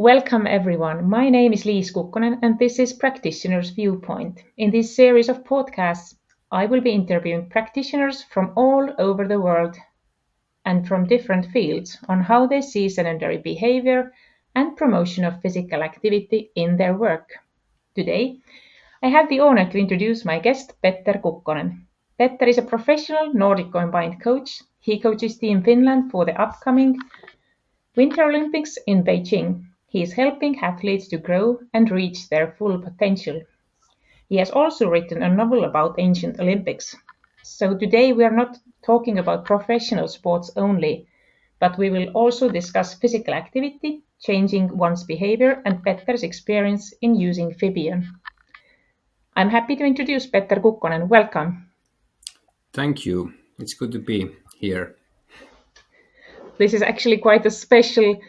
Welcome everyone. My name is Lieksa Kukkonen and this is Practitioner's Viewpoint. In this series of podcasts, I will be interviewing practitioners from all over the world and from different fields on how they see sedentary behavior and promotion of physical activity in their work. Today, I have the honor to introduce my guest, Petter Kukkonen. Petter is a professional Nordic combined coach. He coaches Team Finland for the upcoming Winter Olympics in Beijing. He is helping athletes to grow and reach their full potential. He has also written a novel about ancient Olympics. So today we are not talking about professional sports only, but we will also discuss physical activity, changing one's behavior, and Petter's experience in using Fibion. I'm happy to introduce Petter Kukkonen. Welcome. Thank you. It's good to be here. This is actually quite a special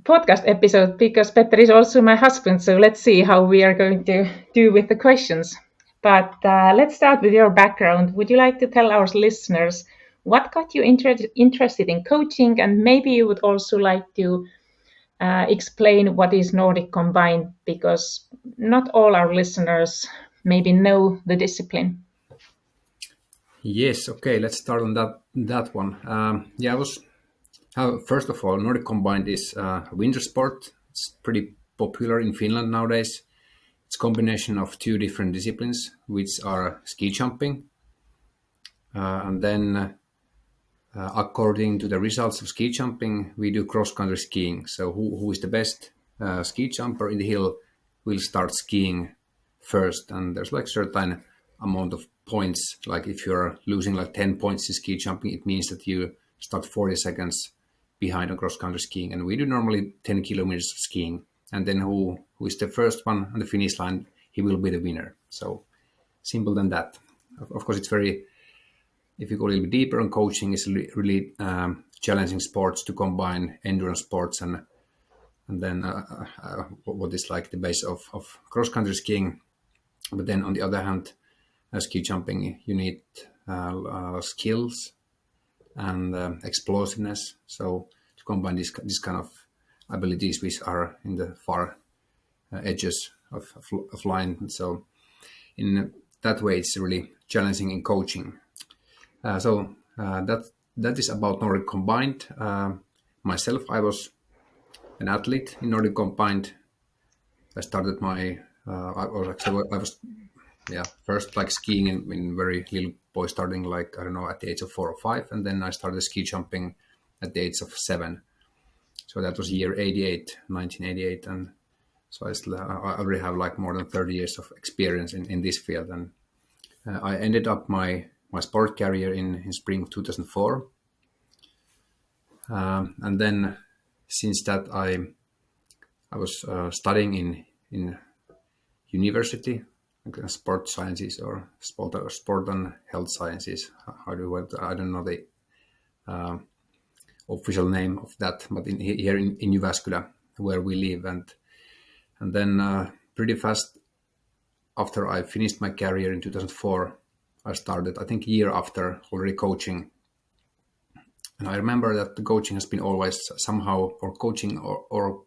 podcast episode because Petter is also my husband. So let's see how we are going to do with the questions. But let's start with your background. Would you like to tell our listeners what got you interested in coaching? And maybe you would also like to explain what is Nordic combined, because not all our listeners maybe know the discipline. Yes, okay, let's start on that one. First of all, Nordic combined is a winter sport. It's pretty popular in Finland nowadays. It's a combination of two different disciplines, which are ski jumping. And then, according to the results of ski jumping, we do cross-country skiing. So who is the best ski jumper in the hill will start skiing first. And there's like certain amount of points. Like if you're losing like 10 points in ski jumping, it means that you start 40 seconds behind on cross-country skiing. And we do normally 10 kilometers of skiing. And then who is the first one on the finish line, he will be the winner. So simple than that. Of course, it's very, if you go a little bit deeper on coaching, it's really challenging sports to combine endurance sports and then what is like the base of cross-country skiing. But then on the other hand, ski jumping, you need skills and explosiveness. So to combine this kind of abilities, which are in the far edges of line. So in that way, it's really challenging in coaching. That is about Nordic combined. Myself, I was an athlete in Nordic combined. I started first like skiing in very little boy, starting like, I don't know, at the age of 4 or 5. And then I started ski jumping at the age of 7. So that was year 1988. And so I already have like more than 30 years of experience in this field. And I ended up my sport career in spring of 2004. And then since that I was studying in university, sport sciences or sport and health sciences. I don't know the official name of that, but here in Jyväskylä, where we live, and then pretty fast after I finished my career in 2004, I started, I think, a year after, already coaching. And I remember that the coaching has been always somehow, or coaching or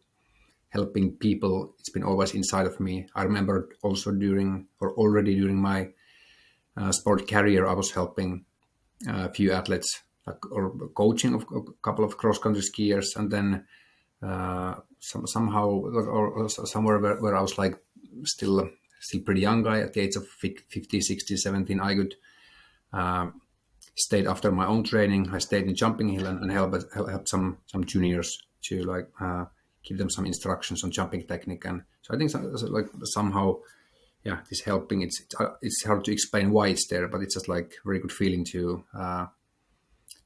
helping people, it's been always inside of me. I remember also already during my sport career, I was helping a few athletes, or coaching of a couple of cross-country skiers, and then somehow or somewhere where I was like still pretty young guy at the age of 50, 60, 17, I could stayed after my own training. I stayed in jumping hill and helped some juniors to like give them some instructions on jumping technique. And so I think somehow, this helping, it's hard to explain why it's there, but it's just like very good feeling to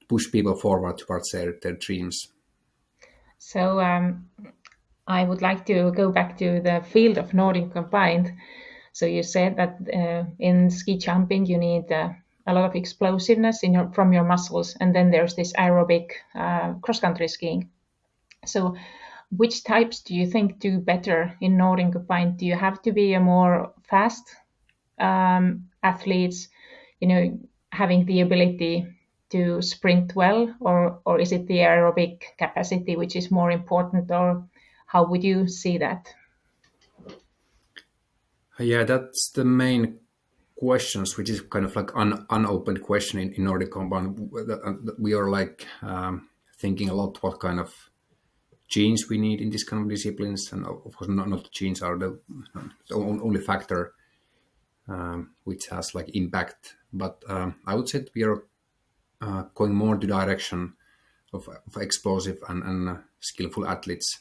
push people forward towards their dreams. So I would like to go back to the field of Nordic combined. So you said that in ski jumping you need a lot of explosiveness from your muscles, and then there's this aerobic cross-country skiing. So which types do you think do better in Nordic combined? Do you have to be a more fast athletes, having the ability to sprint well, or is it the aerobic capacity which is more important, or how would you see that? Yeah, that's the main questions, which is kind of like unopened question in Nordic compound. We are like thinking a lot what kind of genes we need in this kind of disciplines, and of course not genes are the only factor which has like impact. But I would say that we are going more to direction of explosive and skillful athletes.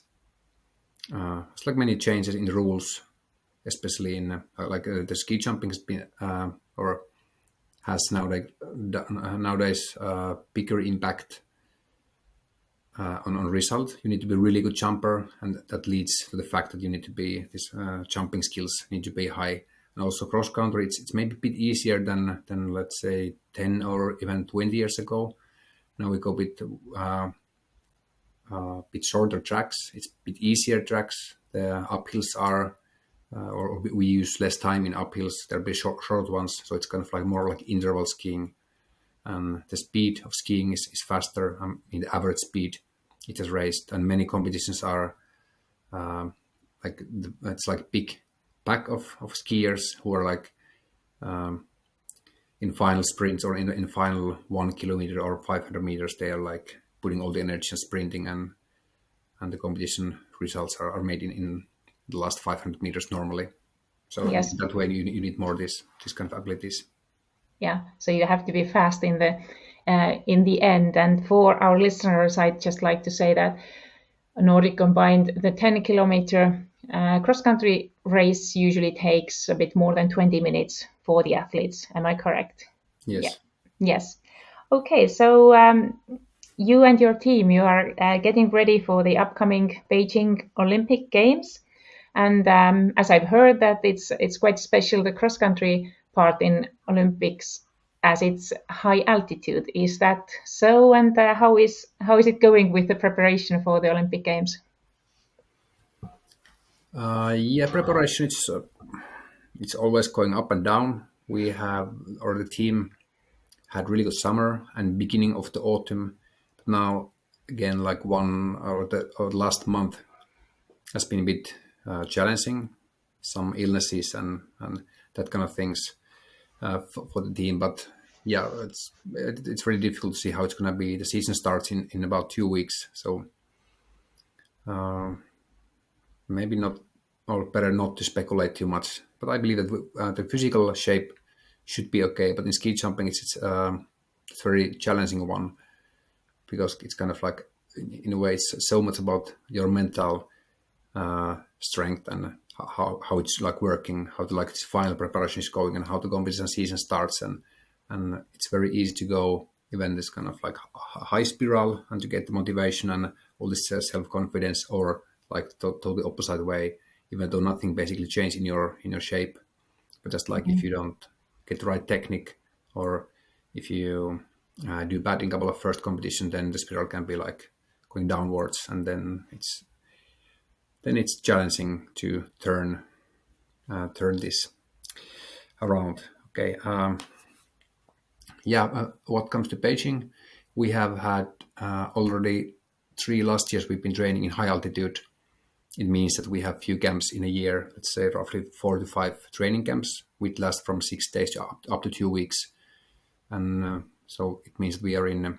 It's like many changes in the rules, especially in the ski jumping has been or has nowadays bigger impact on result. You need to be a really good jumper, and that leads to the fact that you need to be these jumping skills need to be high. And also cross country, it's maybe a bit easier than let's say 10 or even 20 years ago. Now we go with bit shorter tracks. It's a bit easier tracks. The uphills are, or we use less time in uphills. There'll be short ones, so it's kind of like more like interval skiing. And the speed of skiing is faster. In the average speed, it has raised, and many competitions are it's like big pack of skiers who are like in final sprints or in final 1 kilometer or 500 meters. They are like putting all the energy and sprinting, and the competition results are made in the last 500 meters normally. So Yes. that way you need more this kind of abilities. Yeah, so you have to be fast in the end. And for our listeners, I'd just like to say that Nordic combined the 10-kilometer cross-country race usually takes a bit more than 20 minutes for the athletes. Am I correct? Yes. Yeah. Yes. Okay, so you and your team, you are getting ready for the upcoming Beijing Olympic Games. And as I've heard that it's quite special, the cross-country part in Olympics, as it's high altitude. Is that so? And how is it going with the preparation for the Olympic Games? Yeah, preparation it's always going up and down. The team had really good summer and beginning of the autumn. But now again, like the last month has been a bit challenging. Some illnesses and that kind of things for the team. But yeah, it's really difficult to see how it's going to be. The season starts in about 2 weeks, so maybe not, or better not to speculate too much. But I believe that the physical shape should be okay. But in ski jumping, it's a very challenging one, because it's kind of like, in a way, it's so much about your mental strength and how it's like working, how its final preparation is going, and how the competition season starts. And it's very easy to go even this kind of like high spiral and to get the motivation and all this self-confidence, or like totally opposite way, even though nothing basically changed in your shape. But just like if you don't get the right technique, or if you do bad in a couple of first competition, then the spiral can be like going downwards, and then it's challenging to turn this around. Okay. What comes to Beijing, we have had already 3 last years we've been training in high altitude. It means that we have few camps in a year, let's say roughly 4 to 5 training camps, which last from 6 days to up to 2 weeks. And so it means we are in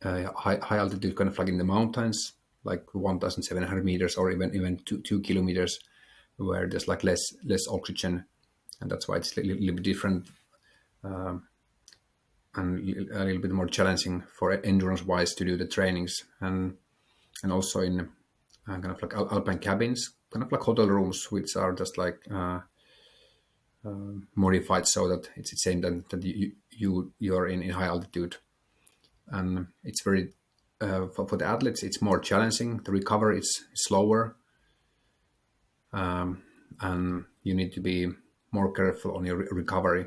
high altitude, kind of like in the mountains, like 1,700 meters or even 2 kilometers, where there's like less oxygen, and that's why it's a little bit different and a little bit more challenging for endurance-wise to do the trainings, and also in kind of like alpine cabins, kind of like hotel rooms, which are just like modified so that it's the same that you are in high altitude. And it's very for the athletes, it's more challenging. The recovery is slower, and you need to be more careful on your recovery.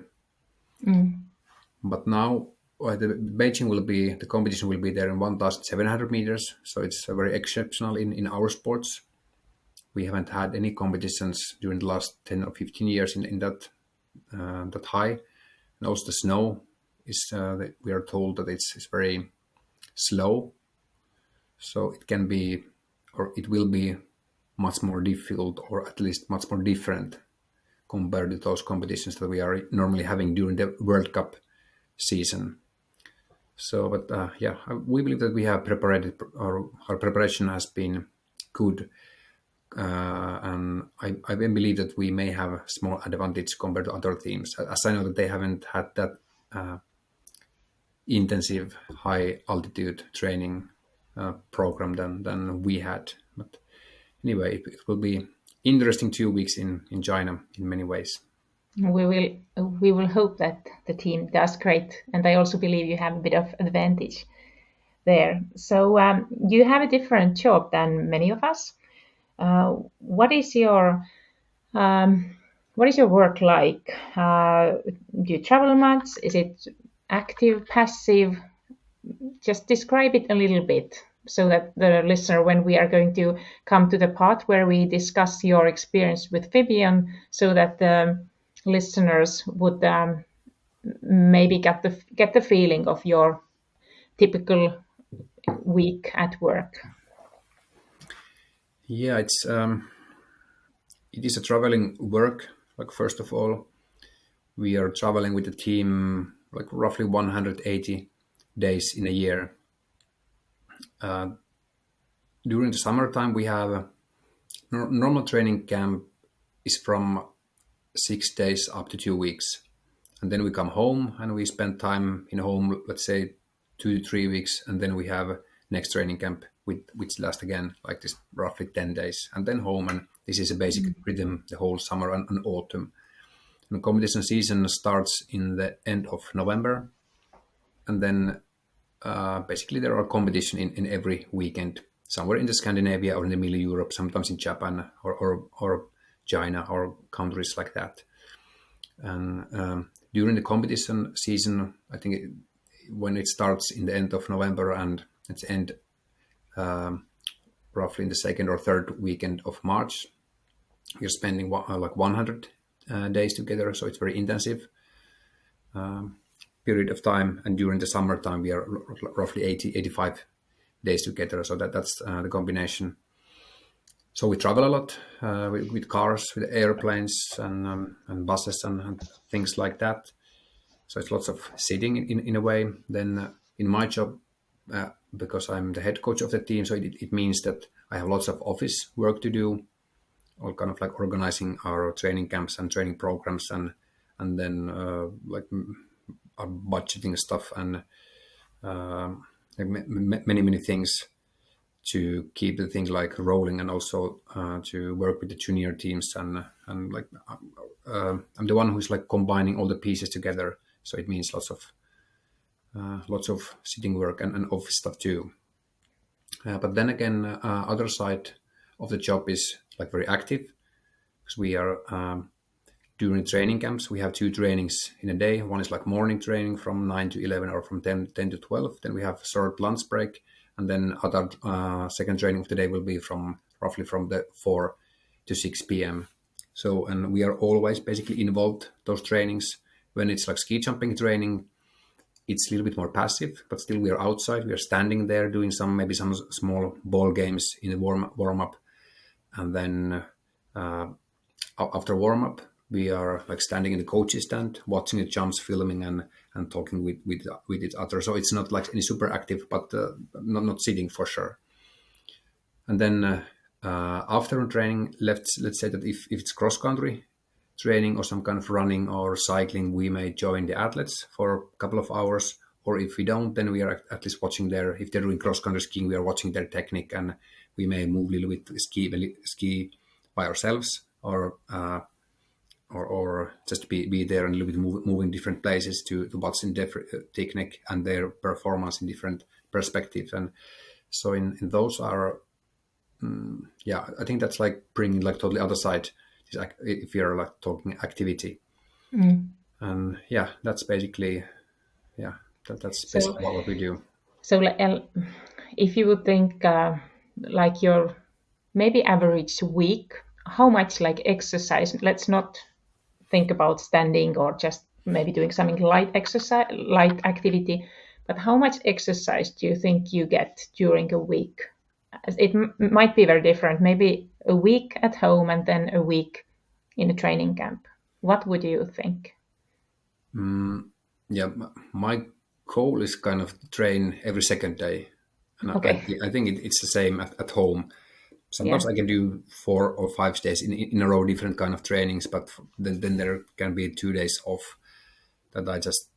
But now the competition will be there in 1,700 meters, so it's very exceptional in our sports. We haven't had any competitions during the last 10 or 15 years in that high. And also the snow is that we are told that it's very slow, so it can be, or it will be much more difficult, or at least much more different compared to those competitions that we are normally having during the World Cup season. So, but we believe that we have prepared, or our preparation has been good, and I believe that we may have a small advantage compared to other teams, as I know that they haven't had that intensive high altitude training program than we had. But anyway, it will be interesting 2 weeks in China in many ways. We will hope that the team does great, and I also believe you have a bit of advantage there. So you have a different job than many of us. What is your work like? Do you travel much? Is it active, passive? Just describe it a little bit so that the listener, when we are going to come to the part where we discuss your experience with Fibion, so that the listeners would maybe get the feeling of your typical week at work. Yeah, it is a traveling work. Like, first of all, we are traveling with the team like roughly 180 days in a year. During the summertime, we have a normal training camp is from 6 days up to 2 weeks. And then we come home and we spend time in home, let's say 2 to 3 weeks. And then we have next training camp, which lasts again like this roughly 10 days. And then home. And this is a basic rhythm the whole summer and autumn. And the competition season starts in the end of November. And then basically there are competition in every weekend, somewhere in the Scandinavia or in the Middle Europe, sometimes in Japan or China or countries like that. And during the competition season, I think when it starts in the end of November and it's end roughly in the second or third weekend of March, we're spending like 100 days together. So it's very intensive period of time. And during the summertime, we are roughly 85 days together. So that's the combination. So we travel a lot with cars, with airplanes and buses and things like that. So it's lots of sitting in a way. Then in my job, because I'm the head coach of the team, so it means that I have lots of office work to do, all kind of like organizing our training camps and training programs and then like our budgeting stuff and many things to keep the things like rolling, and also to work with the junior teams and like I'm the one who's like combining all the pieces together. So it means lots of sitting work and office stuff too. But then again, other side of the job is like very active, because we are during training camps, we have 2 trainings in a day. One is like morning training from 9 to 11 or from 10 to 12. Then we have a short lunch break. And then other second training of the day will be roughly from the 4 to 6 p.m. So, and we are always basically involved those trainings. When it's like ski jumping training, it's a little bit more passive, but still we are outside. We are standing there doing maybe some small ball games in the warm up. And then after warm up, we are like standing in the coach's stand, watching the jumps, filming and talking with each other. So it's not like any super active, but not sitting for sure. And then after training, let's say that if it's cross country training or some kind of running or cycling, we may join the athletes for a couple of hours. Or if we don't, then we are at least watching if they're doing cross country skiing, we are watching their technique, and we may move a little bit ski by ourselves, or just be there and a little bit moving different places to watch in different technique and their performance in different perspectives. And so in those are, I think that's like bringing like totally other side, if you're like talking activity. And that's basically, that's basically what we do. So if you would think like your maybe average week, how much like exercise, let's not think about standing or just maybe doing something light exercise, light activity. But how much exercise do you think you get during a week? It might be very different. Maybe a week at home and then a week in a training camp. What would you think? Yeah, my goal is kind of train every second day, and Okay. I think it's the same at home. Yeah. Sometimes I can do 4 or 5 days in a row, different kind of trainings, but then there can be 2 days off that I just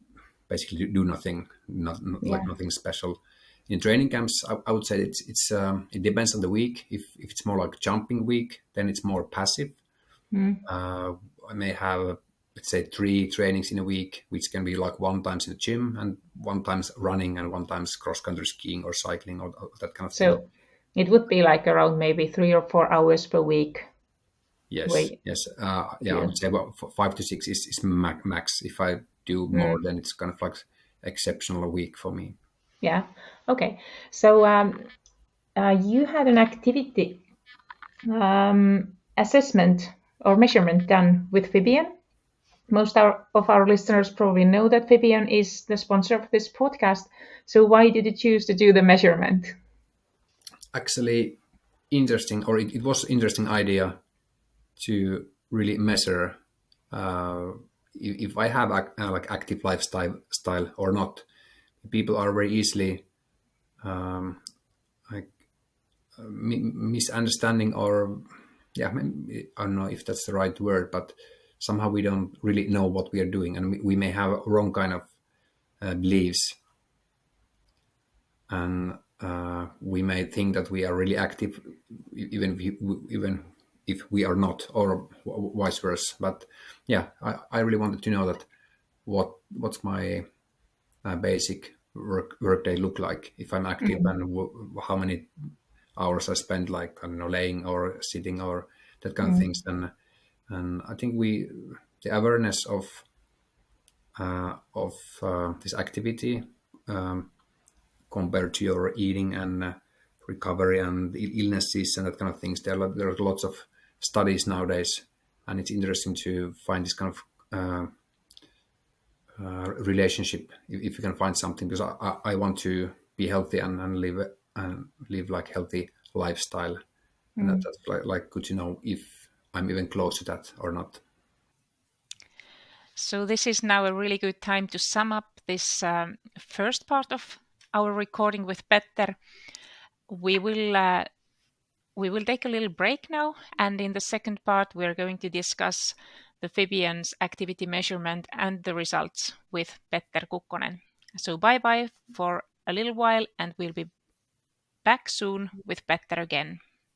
basically do nothing, like Yeah. nothing special. In training camps, I would say it depends on the week. If it's more like jumping week, then it's more passive. Mm. I may have, let's say, 3 trainings in a week, which can be like one times in the gym and one times running and one times cross country skiing or cycling or that kind of thing. So it would be like around maybe 3 or 4 hours per week. Yes, Where yes, yeah. I you, would say about 5 to 6 is max. If I do more, then it's kind of like exceptional week for me. yeah. Okay. So you had an activity assessment or measurement done with Fibion. Most of our listeners probably know that Fibion is the sponsor of this podcast. So why did you choose to do the measurement? Actually, interesting, or it was interesting idea to really measure if I have like active lifestyle or not. People are very easily like misunderstanding, or yeah, I don't know if that's the right word, but somehow we don't really know what we are doing, and we may have wrong kind of beliefs, and we may think that we are really active, even if we are not, or vice versa. But yeah, I really wanted to know that what's my basic workday look like if I'm active, and how many hours I spend, like, I don't know, laying or sitting or that kind of things. And I think the awareness of this activity, compared to your eating and recovery and illnesses and that kind of things. There are lots of studies nowadays, and it's interesting to find this kind of relationship, if you can find something, because I want to be healthy and live like healthy lifestyle, and that's like good to know if I'm even close to that or not. So this is now a really good time to sum up this first part of our recording with Petter. We will take a little break now, and in the second part we're going to discuss the Fibion's activity measurement and the results with Petter Kukkonen. So bye-bye for a little while, and we'll be back soon with Petter again.